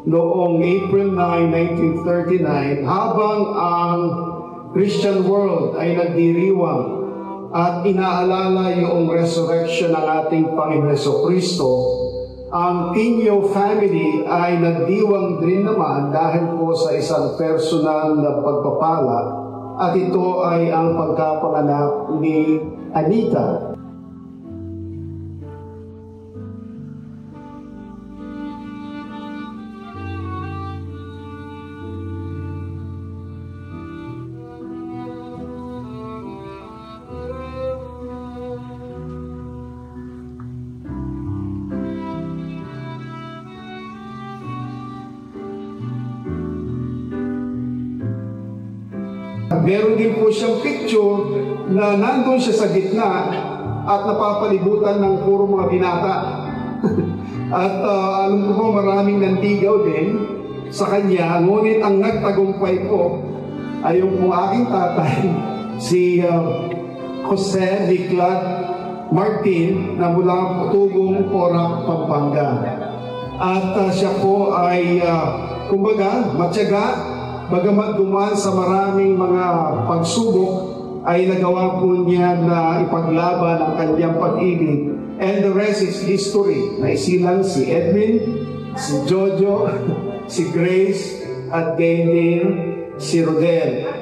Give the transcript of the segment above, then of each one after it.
noong April 9, 1939, habang ang Christian world ay nagdiriwang at inaalala yung resurrection ng ating Panginoon Jesucristo, ang Pinho family ay nagdiwang din naman dahil po sa isang personal na pagpapala, at ito ay ang pagkapanganak ni Anita. Meron din po siyang picture na nandun siya sa gitna at napapalibutan ng puro mga binata. At alam ko po maraming nandigaw din sa kanya, ngunit ang nagtagumpay po ay yung aking tatay, si Jose Niclat Martin, na mula Tugong, Porac, Pampanga. At siya po ay kumbaga matyaga. Bagamat dumaan sa maraming mga pagsubok, ay nagawa po niya na ipaglaban ang kanyang pag-ibig. And the rest is history. Naisilang si Edwin, si Jojo, si Grace, at gayon din si Rodel.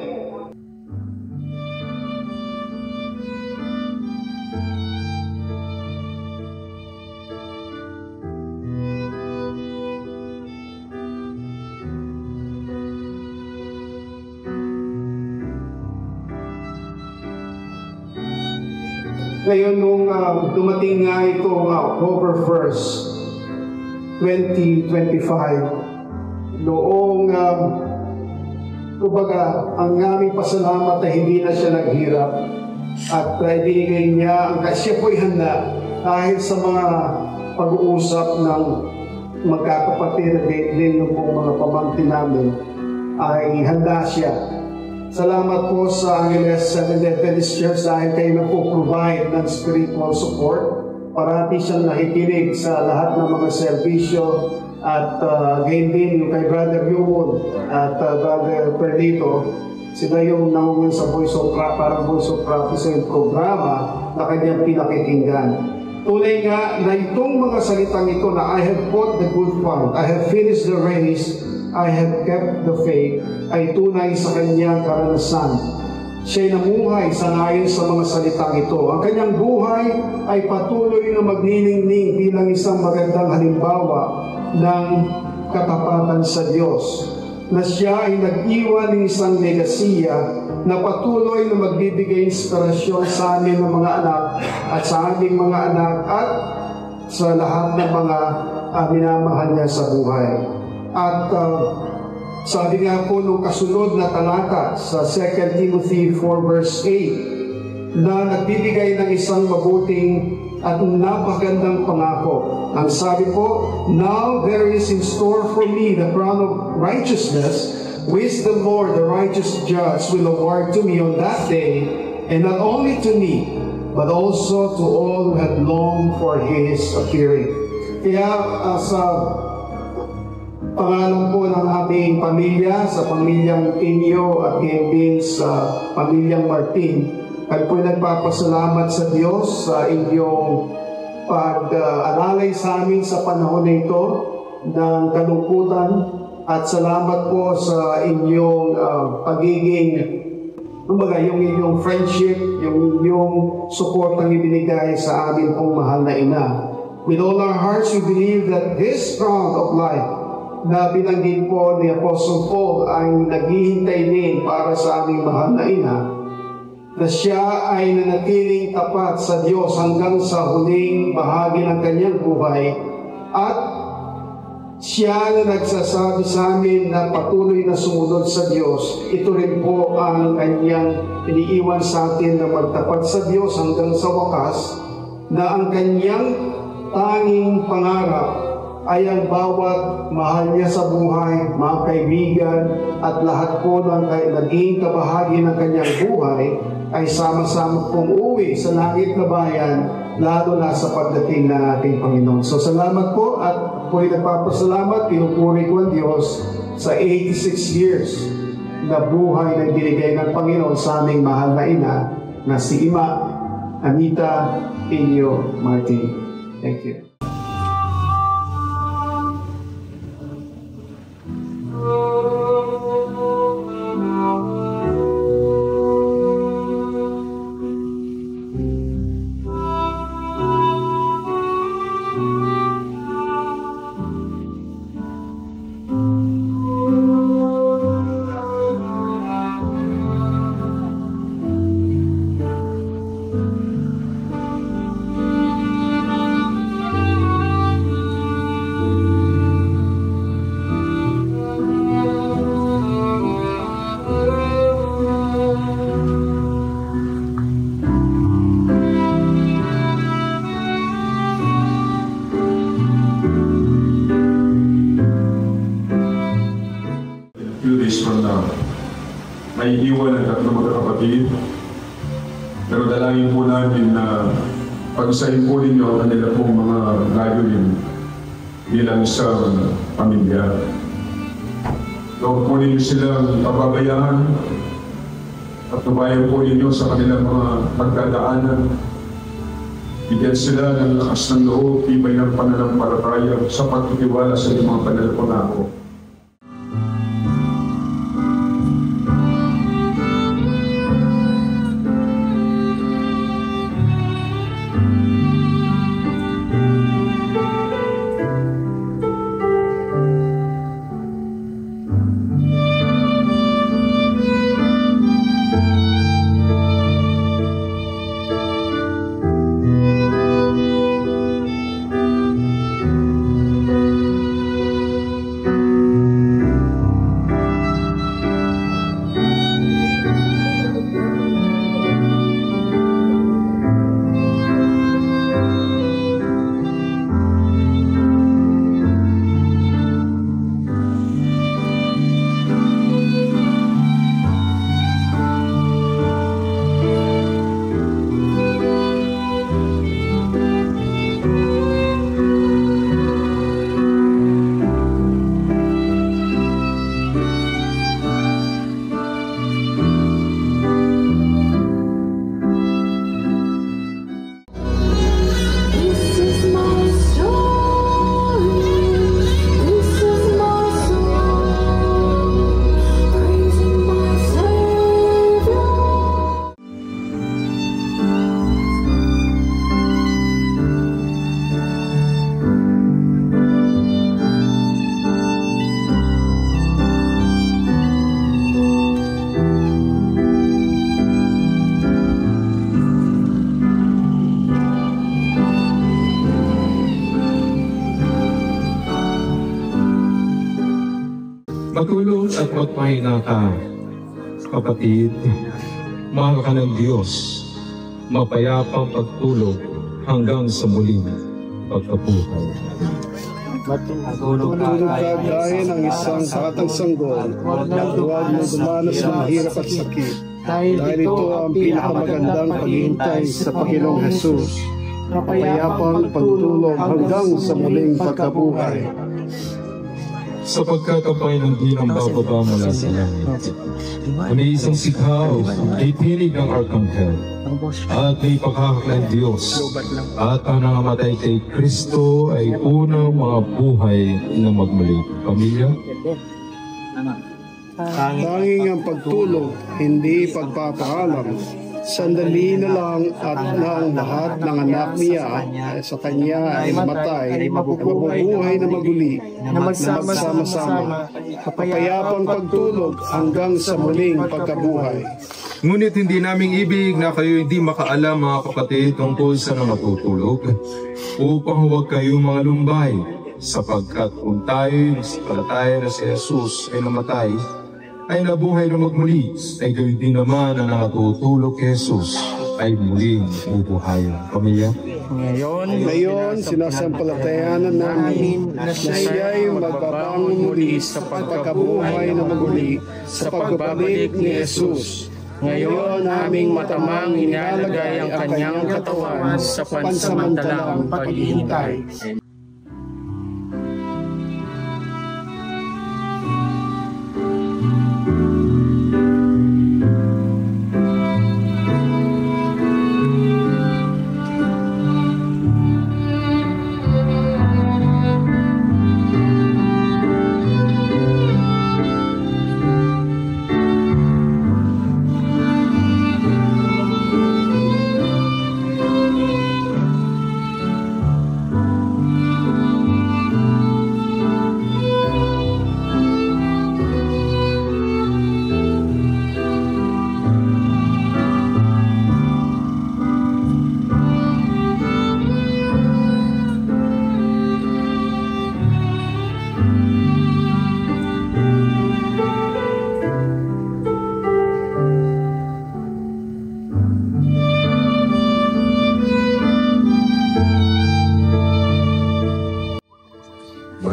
Ngayon, nung dumating nga itong October 1st, 2025, noong, kumbaga, ang aming pasalamat na hindi na siya naghirap at ibinigay niya, siya po'y handa dahil sa mga pag-uusap ng magkakapatid at din yung mga pamangkin namin, ay handa siya. Salamat po sa Angeles Seventh-day Adventist Church dahil kayo na po provide ng spiritual support. Parati siyang nakikinig sa lahat ng mga serbisyo at gain din yung kay Brother Yumon at Brother Perlito. Sila yung nangungin sa Voice of Prophecy, parang Voice of Prophecy yung programa na kanyang pinakikinggan. Tunay nga na itong mga salitang ito na I have fought the good fight, I have finished the race, I have kept the faith, ay tunay sa kanyang karanasan. Siya'y namuhay sangayon sa mga salitang ito. Ang kanyang buhay ay patuloy na magniningning bilang isang magandang halimbawa ng katapatan sa Diyos, na siya ay nag-iwan ng isang legasiya na patuloy na magbibigay inspirasyon sa amin ng mga anak at sa aming mga anak at sa lahat ng mga minamahal niya sa buhay. At sabi nga po nung kasunod na talata sa 2 Timothy 4 verse 8 na nagbibigay ng isang mabuting at napagandang pangako. Ang sabi po, now there is in store for me the crown of righteousness, which the Lord, the righteous judge, will award to me on that day, and not only to me, but also to all who have longed for His appearing. Kaya sa pangalan po ng aming pamilya, sa pamilyang Pinho at din sa pamilyang Martin, ay po nagpapasalamat sa Diyos sa inyong pag-alalay sa amin sa panahon na ito ng kalungkutan, at salamat po sa inyong pagiging, kumbaga, yung inyong friendship, yung inyong support ang ibinigay sa amin pong mahal na ina. With all our hearts, we believe that this crown of life na binanggit po ni Apostle Paul ay naghihintay din para sa aming mahal na ina, na siya ay nanatiling tapat sa Diyos hanggang sa huling bahagi ng kanyang buhay, at siya na nagsasabi sa amin na patuloy na sumunod sa Diyos. Ito rin po ang kanyang iniiwan sa atin, na magtapat sa Diyos hanggang sa wakas, na ang kanyang tanging pangarap ay ang bawat mahal niya sa buhay, mga kaibigan, at lahat po ng naging kabahagi ng kanyang buhay ay sama-sama pong uuwi sa langit na bayan, lalo na sa pagdating ng ating Panginoon. So salamat po at ako'y nagpapasalamat, pinupuri ko ang Diyos sa 86 years na buhay na binigay ng Panginoon sa aming mahal na ina na si Ima Anita Inyo Martin. Thank you. May iwan ang tatlong magkakapatid. Pero dalangin po namin na pag-usahin po ninyo ang kanila pong mga gagawin bilang isang pamilya. Huwag po ninyo silang pababayaan at tubayan po ninyo sa kanilang mga pagdadaanan. Bigyan sila ng lakas ng loob, tibay ng pananampalataya sa pagtitiwala sa inyong mga panalapangako. Matulog at magpahinga ka, kapatid. Mahal ka ng Diyos, mapayapang pagtulog hanggang sa muling pagkabuhay. Matulog ka gaya ng isang batang sanggol, at huwag mo dumanas ng hirap at sakit. Dahil ito ang pinakamagandang paghihintay sa Panginoong Hesus, mapayapang pagtulog hanggang sa muling pagkabuhay. Sapagkat ang Panginoon din ang bababa mula sa langit. May isang sikhaw, may tinig ng Arkanghel, at may paghahak ng Diyos, at ang nangamatay kay Kristo ay unang mga buhay na magmuli. Pamilya? Tanging ang pagtulog, hindi pagpapaalam. Sandali na lang at na ang lahat ng anak niya sa kanya ay matay, mabubuhay na maguli, na magsama-sama, kapayapang pagtulog hanggang sa muling pagkabuhay. Ngunit hindi naming ibig na kayo hindi makaalam, mga kapatid, tungkol sa namatutulog, upang huwag kayong mga lumbay, sapagkat kung tayo palataya na si Jesus ay namatay, ay nabuhay na magmuli, ay gayon din naman na nakatutulog kay Jesus ay muling bubuhay. Pamilya? Ngayon, sinasampalatayanan namin na siya'y magbabangon muli sa pagkabuhay na maguli sa pagbabalik ni Jesus. Ngayon aming matamang inalagay ang kanyang katawan sa pansamantalang paghihintay.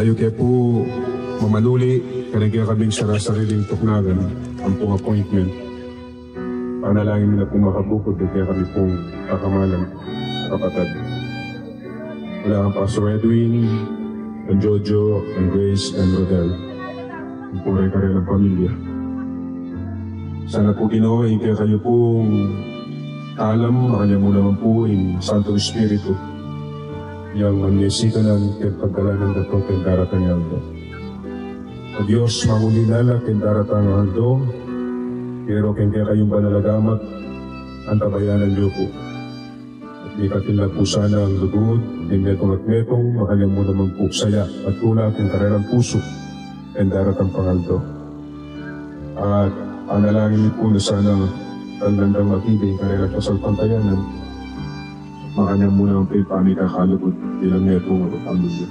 Ayaw kaya po mamanuli, kaya kaming sariling tuknagan ang pong appointment. Panalangin na pong makabukod, kaya kami pong kakamalan, kapatid. Wala ang Pastor Edwin, and Jojo, and Grace, and Rodel. Ang pong kare-karelang pamilya. Sana po ginawain kaya kayo pong alam, makanya mo naman po yung Santo Espiritu. Yang amnesikanan ken pagdalanan dato ken daratang aldo. O Diyos, mangulinala ken daratang aldo, pero ken kaya kayong panalagamat, ang tabayanan niyo po. At di katila po sana ang lugod, di metong at metong, makanyang mo naman po saya at tula ken karerang puso, ken daratang pangaldo. At panalangin niyo po na sana ang gandang matibay, karerang pasalpantayanan, makanya muna ang pami kakalugod bilang neto ang lugar.